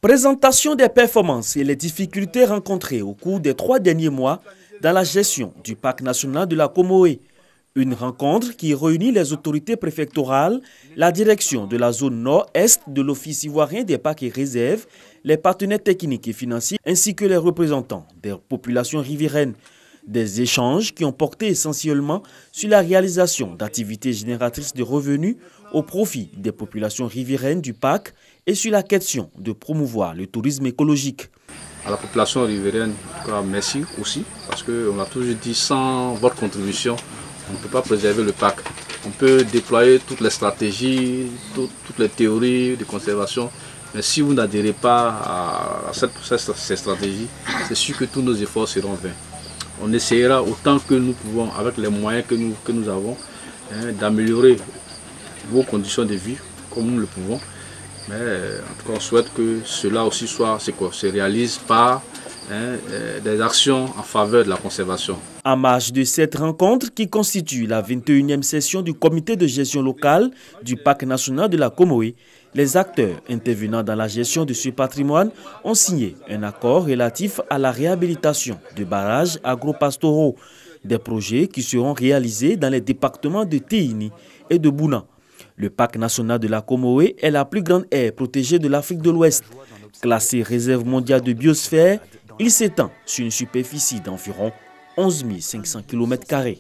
Présentation des performances et les difficultés rencontrées au cours des 3 derniers mois dans la gestion du parc national de la Comoé. Une rencontre qui réunit les autorités préfectorales, la direction de la zone nord-est de l'Office ivoirien des parcs et réserves, les partenaires techniques et financiers ainsi que les représentants des populations riveraines. Des échanges qui ont porté essentiellement sur la réalisation d'activités génératrices de revenus au profit des populations riveraines du parc et sur la question de promouvoir le tourisme écologique. À la population riveraine, merci aussi, parce qu'on a toujours dit sans votre contribution, on ne peut pas préserver le parc. On peut déployer toutes les stratégies, toutes les théories de conservation, mais si vous n'adhérez pas à ces stratégies, c'est sûr que tous nos efforts seront vains. On essaiera autant que nous pouvons, avec les moyens que nous avons, d'améliorer vos conditions de vie, comme nous le pouvons. Mais en tout cas, on souhaite que cela aussi se réalise par des actions en faveur de la conservation. En marge de cette rencontre qui constitue la 21e session du comité de gestion locale du parc national de la Comoé, les acteurs intervenant dans la gestion de ce patrimoine ont signé un accord relatif à la réhabilitation de barrages agro-pastoraux, des projets qui seront réalisés dans les départements de Téhini et de Bouna. Le parc national de la Comoé est la plus grande aire protégée de l'Afrique de l'Ouest. Classé réserve mondiale de biosphère, il s'étend sur une superficie d'environ 11 500 km².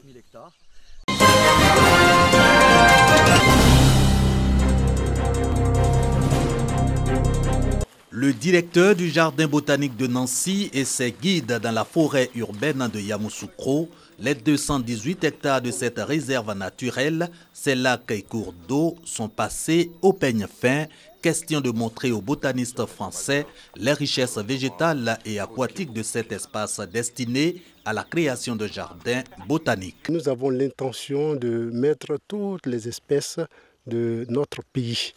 Le directeur du jardin botanique de Nancy et ses guides dans la forêt urbaine de Yamoussoukro, les 218 hectares de cette réserve naturelle, ses lacs et cours d'eau sont passés au peigne fin. Question de montrer aux botanistes français les richesses végétales et aquatiques de cet espace destiné à la création de jardins botaniques. Nous avons l'intention de mettre toutes les espèces de notre pays,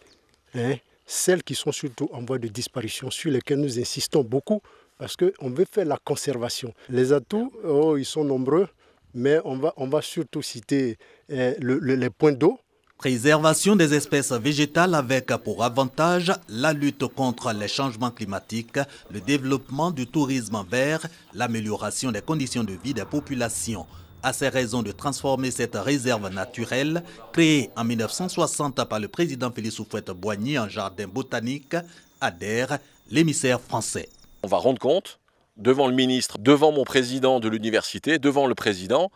celles qui sont surtout en voie de disparition, sur lesquelles nous insistons beaucoup parce qu'on veut faire la conservation. Les atouts, ils sont nombreux, mais on va surtout citer les points d'eau. Préservation des espèces végétales avec pour avantage la lutte contre les changements climatiques, le développement du tourisme vert, l'amélioration des conditions de vie des populations. À ces raisons de transformer cette réserve naturelle, créée en 1960 par le président Félix Houphouët-Boigny en jardin botanique, adhère l'émissaire français. On va rendre compte devant le ministre, devant mon président de l'université, devant le président,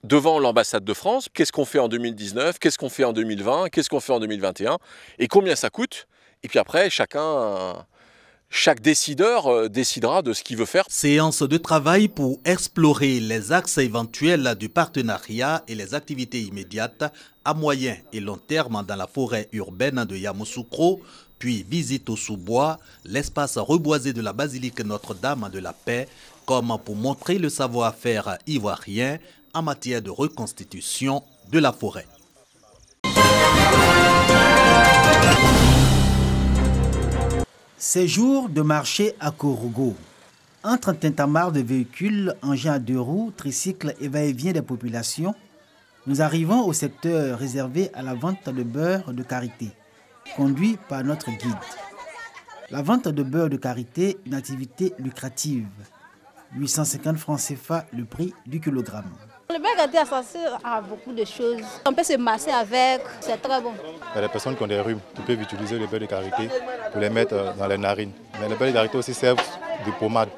devant l'ambassade de France, qu'est-ce qu'on fait en 2019, qu'est-ce qu'on fait en 2020, qu'est-ce qu'on fait en 2021 et combien ça coûte. Et puis après, chaque décideur décidera de ce qu'il veut faire. Séance de travail pour explorer les axes éventuels du partenariat et les activités immédiates à moyen et long terme dans la forêt urbaine de Yamoussoukro, puis visite au sous-bois, l'espace reboisé de la basilique Notre-Dame de la Paix, comme pour montrer le savoir-faire ivoirien en matière de reconstitution de la forêt. Ces jours de marché à Korogo. Entre un tintamarre de véhicules, engins à 2 roues, tricycles et va-et-vient des populations, nous arrivons au secteur réservé à la vente de beurre de karité, conduit par notre guide. La vente de beurre de karité, une activité lucrative. 850 francs CFA le prix du kilogramme. Le beurre de karité associé à beaucoup de choses. On peut se masser avec, c'est très bon. Il y a des personnes qui ont des rhumes, qui peuvent utiliser le beurre de karité pour les mettre dans les narines. Mais le beurre de karité aussi sert de pommade.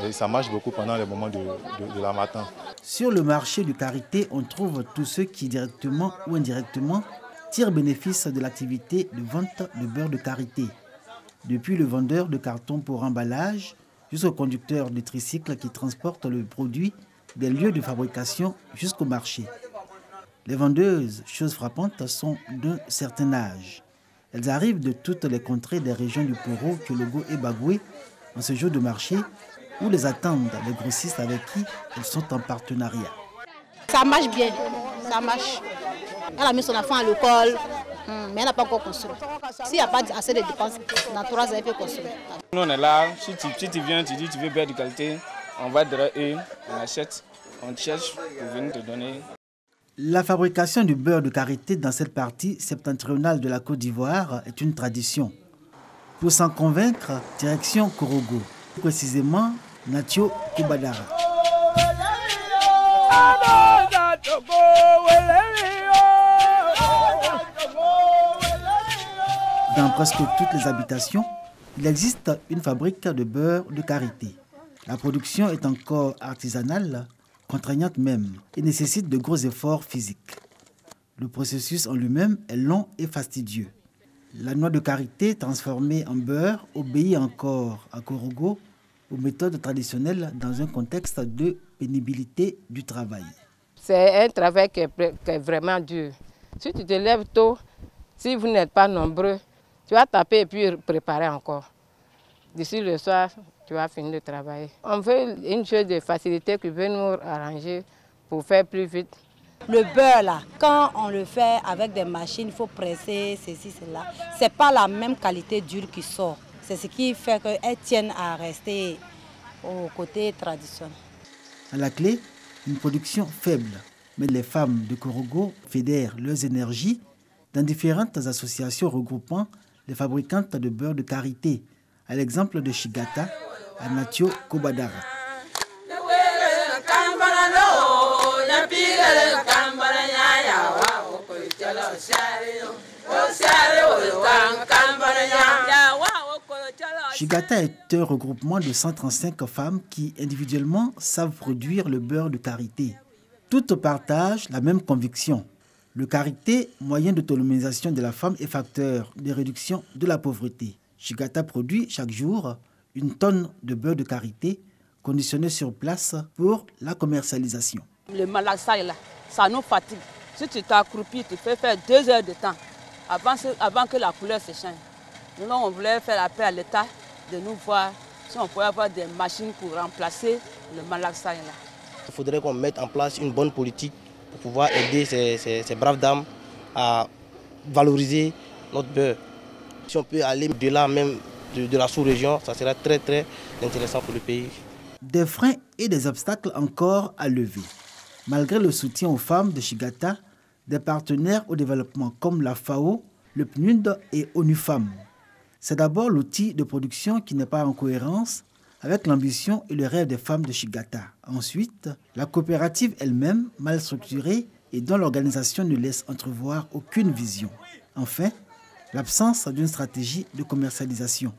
Et ça marche beaucoup pendant les moments de la matin. Sur le marché du karité, on trouve tous ceux qui, directement ou indirectement, tirent bénéfice de l'activité de vente de beurre de karité. Depuis le vendeur de carton pour emballage, jusqu'au conducteur de tricycle qui transporte le produit des lieux de fabrication jusqu'au marché. Les vendeuses, chose frappante, sont d'un certain âge. Elles arrivent de toutes les contrées des régions du Poro, Kyologo et Bagoué en ce jour de marché où les attendent les grossistes avec qui elles sont en partenariat. Ça marche bien, ça marche. Elle a mis son enfant à l'école, mais elle n'a pas encore construit. S'il n'y a pas assez de dépenses, dans 3 ans, elle peut construire. Nous on est là, si tu viens, tu dis tu veux beurre de qualité, on va derrière eux, on achète, on cherche pour venir te donner. La fabrication du beurre de karité dans cette partie septentrionale de la Côte d'Ivoire est une tradition. Pour s'en convaincre, direction Korogo, précisément Natio Kobadara. Dans presque toutes les habitations, il existe une fabrique de beurre de karité. La production est encore artisanale, contraignante même, et nécessite de gros efforts physiques. Le processus en lui-même est long et fastidieux. La noix de karité transformée en beurre obéit encore à Korogo aux méthodes traditionnelles dans un contexte de pénibilité du travail. C'est un travail qui est vraiment dur. Si tu te lèves tôt, si vous n'êtes pas nombreux, tu vas taper et puis préparer encore. D'ici le soir, tu vas finir de travailler. On veut une chose de facilité qui veut nous arranger pour faire plus vite. Le beurre là, quand on le fait avec des machines, il faut presser ceci, cela. Ce n'est pas la même qualité d'huile qui sort. C'est ce qui fait qu'elles tiennent à rester au côté traditionnel. À la clé, une production faible. Mais les femmes de Korogo fédèrent leurs énergies dans différentes associations regroupant les fabricantes de beurre de karité, à l'exemple de Shigata, à Natio Kobadara. Shigata est un regroupement de 135 femmes qui, individuellement, savent produire le beurre de karité. Toutes partagent la même conviction. Le karité, moyen d'autonomisation de la femme, est facteur de réduction de la pauvreté. Shigata produit chaque jour une tonne de beurre de karité conditionné sur place pour la commercialisation. Le malaxaï, là, ça nous fatigue. Si tu t'accroupis, tu peux faire 2 heures de temps avant que la couleur se change. Nous, on voulait faire appel à l'État de nous voir si on pouvait avoir des machines pour remplacer le malaxaï. Il faudrait qu'on mette en place une bonne politique pour pouvoir aider ces braves dames à valoriser notre beurre. Si on peut aller de-là même de la sous-région, ça sera très très intéressant pour le pays. Des freins et des obstacles encore à lever. Malgré le soutien aux femmes de Shigata, des partenaires au développement comme la FAO, le PNUD et ONU Femmes. C'est d'abord l'outil de production qui n'est pas en cohérence avec l'ambition et le rêve des femmes de Shigata. Ensuite, la coopérative elle-même, mal structurée et dont l'organisation ne laisse entrevoir aucune vision. Enfin, l'absence d'une stratégie de commercialisation.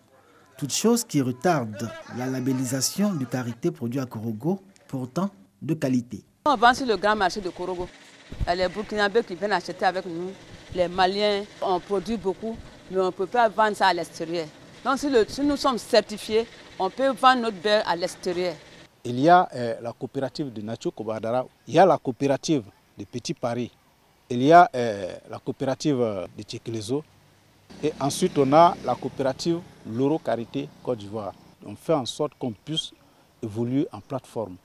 Toute chose qui retarde la labellisation du karité produit à Korogo, pourtant de qualité. On vend sur le grand marché de Korogo. Les Burkinabés qui viennent acheter avec nous, les Maliens, on produit beaucoup, mais on ne peut pas vendre ça à l'extérieur. Donc si nous sommes certifiés, on peut vendre notre beurre à l'extérieur. Il y a la coopérative de Natio Kobadara, il y a la coopérative de Petit Paris, il y a la coopérative de Tchekelezo, et ensuite on a la coopérative Loro Karité Côte d'Ivoire. On fait en sorte qu'on puisse évoluer en plateforme,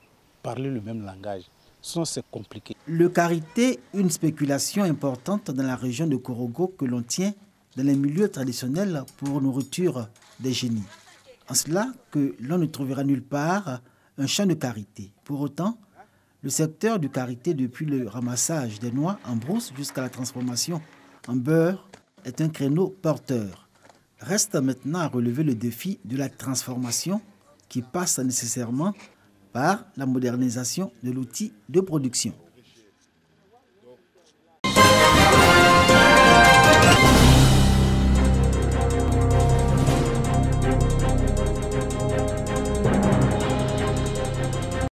parler le même langage. Sinon c'est compliqué. Le karité, une spéculation importante dans la région de Korogo que l'on tient dans les milieux traditionnels pour nourriture des génies. En cela que l'on ne trouvera nulle part un champ de karité. Pour autant, le secteur du karité, depuis le ramassage des noix en brousse jusqu'à la transformation en beurre, est un créneau porteur. Reste maintenant à relever le défi de la transformation qui passe nécessairement par la modernisation de l'outil de production.